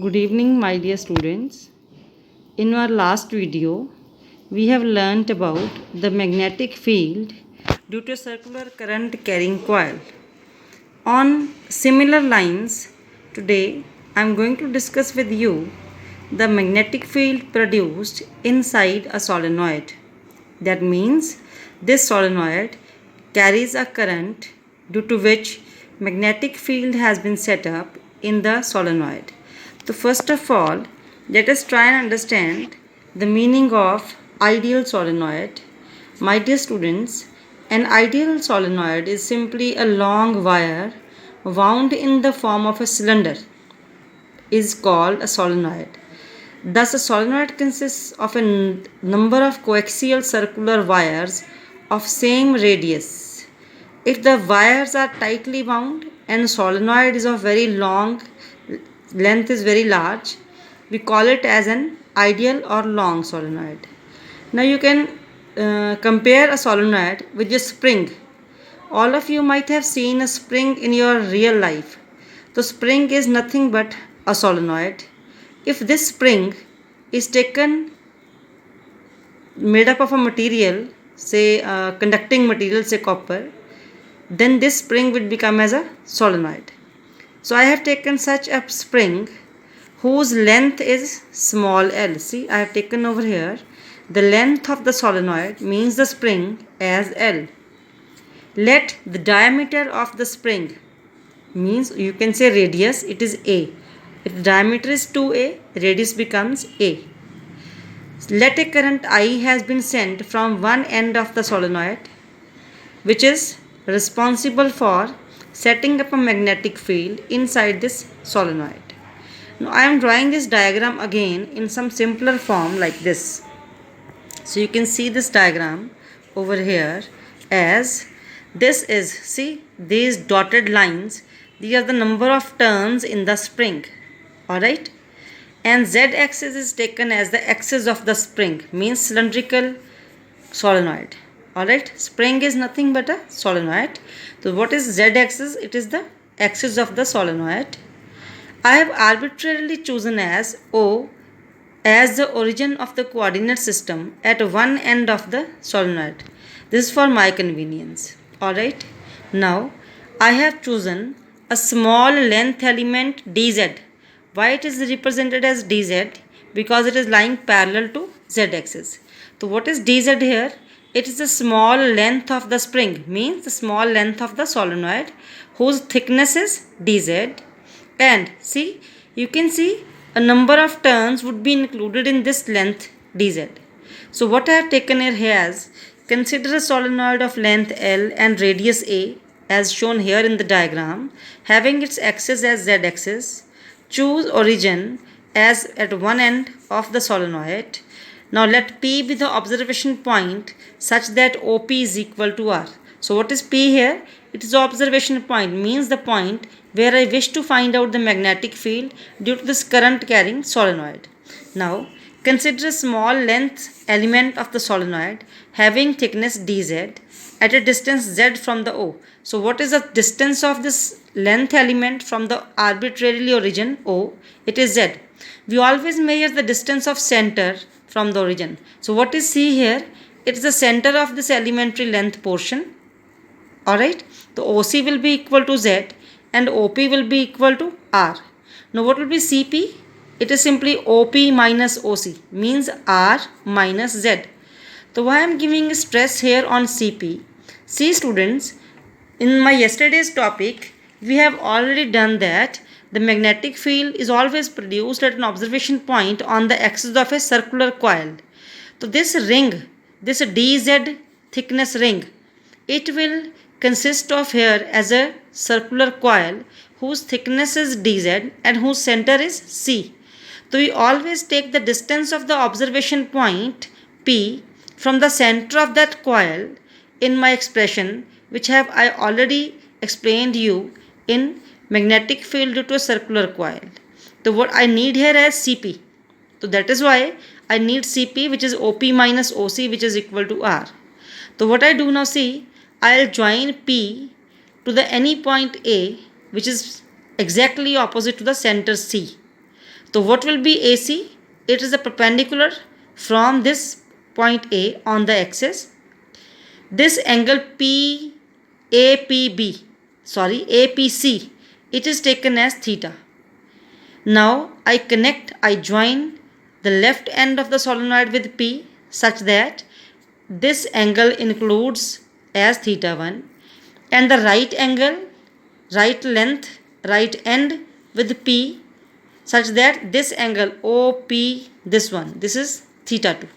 Good evening, my dear students. In our last video, we have learnt about the magnetic field due to a circular current carrying coil. On similar lines, today I am going to discuss with you the magnetic field produced inside a solenoid. That means this solenoid carries a current due to which magnetic field has been set up in the solenoid. So first of all, let us try and understand the meaning of ideal solenoid. My dear students, an ideal solenoid is simply a long wire wound in the form of a cylinder is called a solenoid. Thus, a solenoid consists of a number of coaxial circular wires of same radius. If the wires are tightly wound and solenoid is of very long length is very large, we call it as an ideal or long solenoid. Now you can compare a solenoid with a spring. All of you might have seen a spring in your real life. The spring is nothing but a solenoid. If this spring is taken made up of a material, say conducting material, say copper, then this spring would become as a solenoid. So I have taken such a spring whose length is small l. See, I have taken over here the length of the solenoid means the spring as L. Let the diameter of the spring means you can say radius, it is A. If the diameter is 2A, radius becomes A. Let a current I has been sent from one end of the solenoid, which is responsible for setting up a magnetic field inside this solenoid. Now I am drawing this diagram again in some simpler form like this. So you can see this diagram over here as this is, see these dotted lines, these are the number of turns in the spring. Alright, and z axis is taken as the axis of the spring, means cylindrical solenoid. Alright, spring is nothing but a solenoid. So what is z axis? It is the axis of the solenoid. I have arbitrarily chosen as O as the origin of the coordinate system at one end of the solenoid. This is for my convenience. Alright, now I have chosen a small length element dz. Why it is represented as dz? Because it is lying parallel to z axis. So what is dz here? It is the small length of the spring, means the small length of the solenoid whose thickness is dz. And see, you can see a number of turns would be included in this length dz. So what I have taken here as, consider a solenoid of length L and radius A as shown here in the diagram, having its axis as z axis. Choose origin as at one end of the solenoid. Now let P be the observation point such that OP is equal to R. So what is P here? It is the observation point, means the point where I wish to find out the magnetic field due to this current carrying solenoid. Now consider a small length element of the solenoid having thickness dz at a distance z from the O. So what is the distance of this length element from the arbitrarily origin O? It is z. We always measure the distance of center from the origin. So what is C here? It is the center of this elementary length portion. Alright, the OC will be equal to Z and OP will be equal to R. Now what will be CP? It is simply OP minus OC, means R minus Z. So why I am giving stress here on CP? See students, in my yesterday's topic, we have already done that the magnetic field is always produced at an observation point on the axis of a circular coil. So this ring, this dz thickness ring, it will consist of here as a circular coil whose thickness is dz and whose center is C. So we always take the distance of the observation point P from the center of that coil in my expression, which have I already explained you in magnetic field due to a circular coil. So what I need here is Cp. So that is why I need Cp, which is OP minus OC, which is equal to R. So what I do now, see, I'll join P to the any point A, which is exactly opposite to the center C. So what will be AC? It is the perpendicular from this point A on the axis. This angle APC, it is taken as theta. Now I join the left end of the solenoid with P such that this angle includes as theta 1, and the right end with P such that this angle OP, this is theta 2.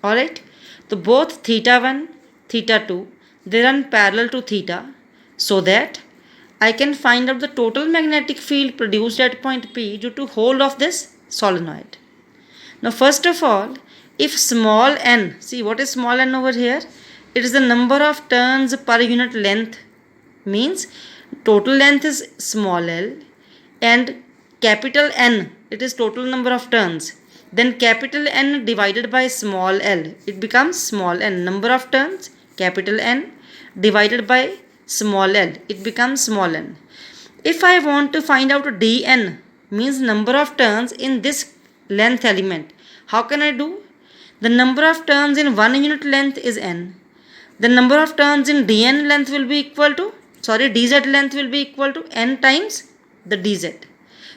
Alright, so both theta 1, theta 2, they run parallel to theta, so that I can find out the total magnetic field produced at point P due to whole of this solenoid. Now first of all, if small n, see what is small n over here? It is the number of turns per unit length, means total length is small l, and capital N, it is total number of turns. Then capital N divided by small l, it becomes small n. Number of turns, capital N, divided by small l, it becomes small n. If I want to find out dn, means number of turns in this length element, how can I do? The number of turns in 1 unit length is n. The number of turns in dn length will be equal to, dz length will be equal to n times the dz.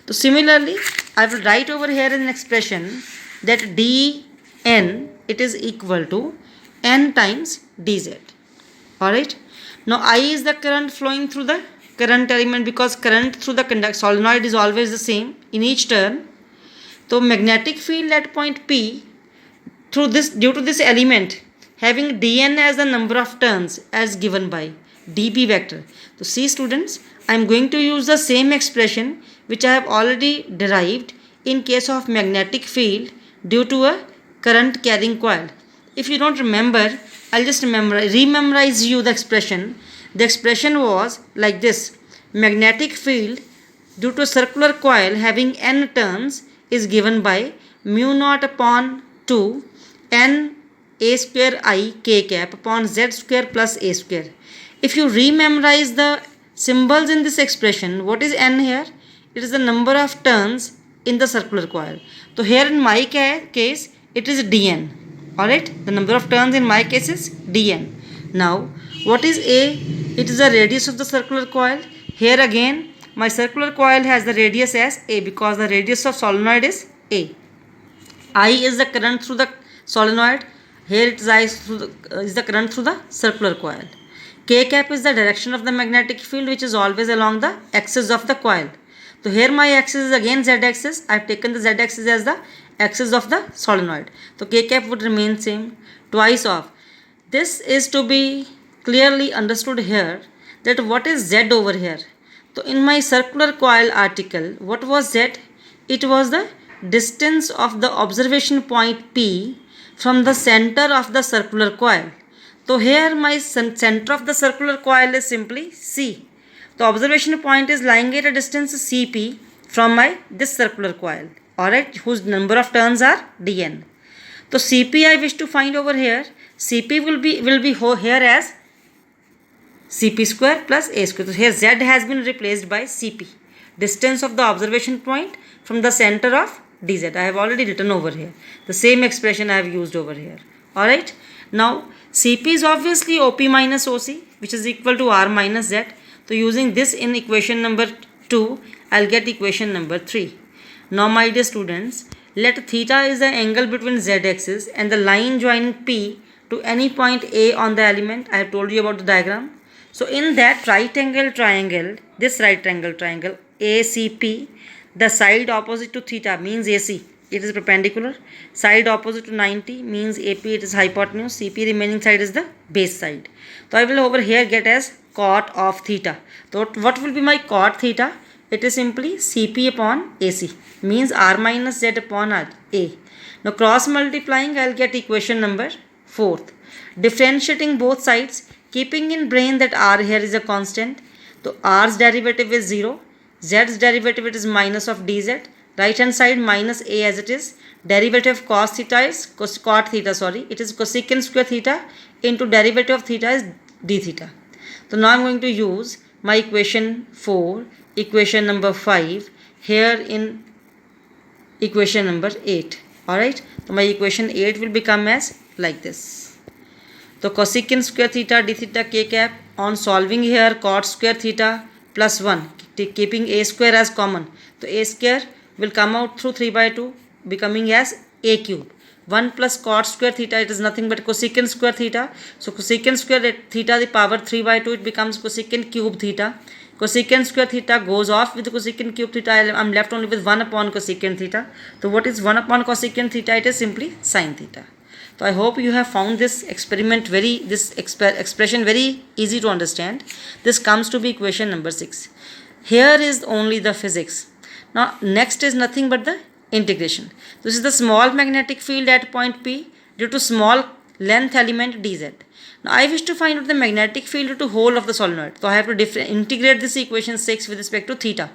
So similarly, I will write over here an expression that dn, it is equal to n times dz. Alright. Now I is the current flowing through the current element, because current through the solenoid is always the same in each turn. So magnetic field at point P due to this element having dn as the number of turns as given by dp vector. So see students, I am going to use the same expression which I have already derived in case of magnetic field due to a current carrying coil. If you don't remember, I'll just rememorize you the expression. The expression was like this: magnetic field due to a circular coil having n turns is given by mu naught upon 2 n a square I k cap upon z square plus a square. If you rememorize the symbols in this expression, what is n here? It is the number of turns in the circular coil. So here in my case, it is dn. Alright, the number of turns in my case is dn. Now, what is a? It is the radius of the circular coil. Here again, my circular coil has the radius as a, because the radius of solenoid is a. I is the current through the solenoid. Here it is I is the current through the circular coil. K cap is the direction of the magnetic field, which is always along the axis of the coil. So here my axis is again z axis. I have taken the z axis as the axis of the solenoid. So K cap would remain same, twice of. This is to be clearly understood here, that what is z over here. So in my circular coil article, what was z? It was the distance of the observation point P from the center of the circular coil. So here my center of the circular coil is simply C. The observation point is lying at a distance Cp from this circular coil, alright, whose number of turns are dn. So Cp I wish to find over here. Cp will be here as Cp square plus a square. So here z has been replaced by Cp, distance of the observation point from the center of dz. I have already written over here. The same expression I have used over here. Alright. Now Cp is obviously OP minus OC, which is equal to R minus Z. So using this in equation number 2, I'll get equation number 3. Now my dear students, let theta is the angle between Z axis and the line joining P to any point A on the element. I have told you about the diagram. So in that right angle triangle, this right angle triangle ACP, the side opposite to theta means AC, it is perpendicular. Side opposite to 90 means AP, it is hypotenuse. CP remaining side is the base side. So I will over here get as cot of theta. So what will be my cot theta? It is simply Cp upon AC, means R minus Z upon A. Now cross multiplying, I will get equation number 4. Differentiating both sides, keeping in brain that R here is a constant. So R's derivative is 0. Z's derivative it is minus of dz. Right hand side minus a as it is. Derivative of cos theta is cot theta, it is cosecant square theta into derivative of theta is d theta. So now I am going to use my equation 4, equation number 5 here in equation number 8. Alright, so my equation 8 will become as like this. So cosecant square theta d theta k cap, on solving here cot square theta plus 1, keeping a square as common. So a square will come out through 3 by 2, becoming as a cube. 1 plus cot square theta, it is nothing but cosecant square theta. So cosecant square theta the power 3 by 2, it becomes cosecant cube theta. Cosecant square theta goes off with the cosecant cube theta. I am left only with 1 upon cosecant theta. So what is 1 upon cosecant theta? It is simply sin theta. So I hope you have found this expression very easy to understand. This comes to be equation number 6. Here is only the physics. Now next is nothing but the integration. This is the small magnetic field at point P due to small length element dz. Now I wish to find out the magnetic field due to whole of the solenoid. So I have to integrate this equation 6 with respect to theta.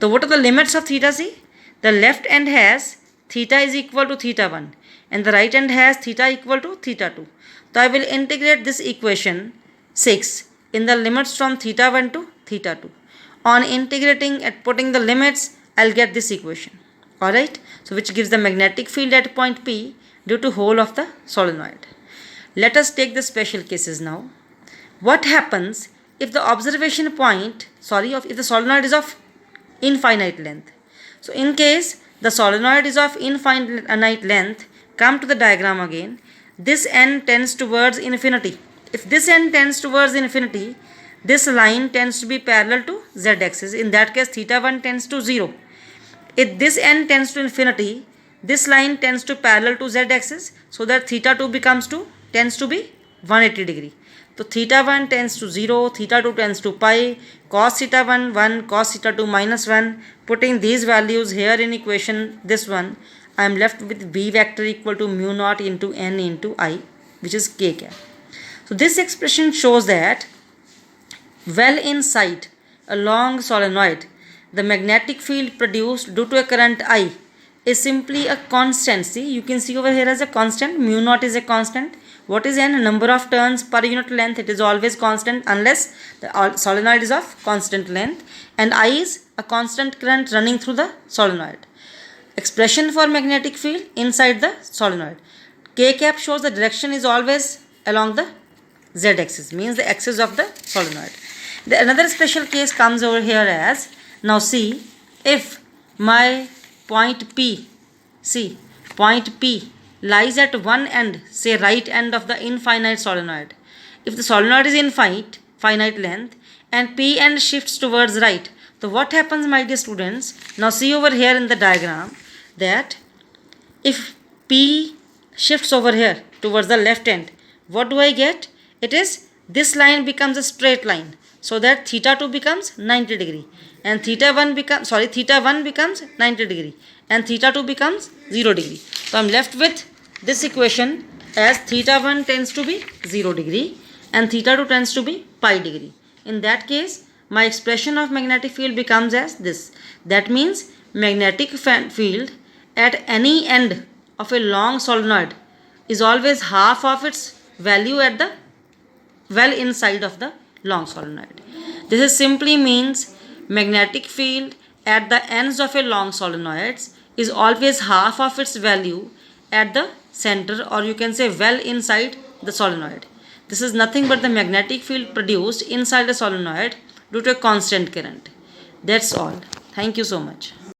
So what are the limits of theta? See, the left end has theta is equal to theta 1 and the right end has theta equal to theta 2. So I will integrate this equation 6 in the limits from theta 1 to theta 2. On integrating and putting the limits, I'll get this equation. Alright, so which gives the magnetic field at point P due to whole of the solenoid. Let us take the special cases now. What happens if the observation point, if the solenoid is of infinite length? So in case the solenoid is of infinite length, come to the diagram again. This end tends towards infinity. If this end tends towards infinity, this line tends to be parallel to z-axis. In that case, theta 1 tends to 0. If this end tends to infinity, this line tends to parallel to z-axis, so that theta 2 tends to be 180 degree. So theta 1 tends to 0, theta 2 tends to pi, cos theta 1 1, cos theta 2 minus 1. Putting these values here in equation this one, I am left with b vector equal to mu naught into n into I, which is k cap. So this expression shows that well inside a long solenoid, the magnetic field produced due to a current I is simply a constant. See, you can see over here as a constant. Mu naught is a constant. What is n? Number of turns per unit length. It is always constant unless the solenoid is of constant length, and I is a constant current running through the solenoid. Expression for magnetic field inside the solenoid. K cap shows the direction is always along the z-axis, means the axis of the solenoid. Another special case comes over here as, now see, if my point P lies at one end, say right end of the infinite solenoid. If the solenoid is finite length, and P end shifts towards right, so what happens, my dear students? Now see over here in the diagram that if P shifts over here towards the left end, what do I get? It is this line becomes a straight line, so that theta 2 becomes 90 degree and theta 1 becomes 90 degree and theta 2 becomes 0 degree. So I am left with this equation as theta 1 tends to be 0 degree and theta 2 tends to be pi degree. In that case, my expression of magnetic field becomes as this. That means magnetic field at any end of a long solenoid is always half of its value at the well inside of the long solenoid. This simply means magnetic field at the ends of a long solenoid is always half of its value at the center, or you can say well inside the solenoid. This is nothing but the magnetic field produced inside a solenoid due to a constant current. That's all. Thank you so much.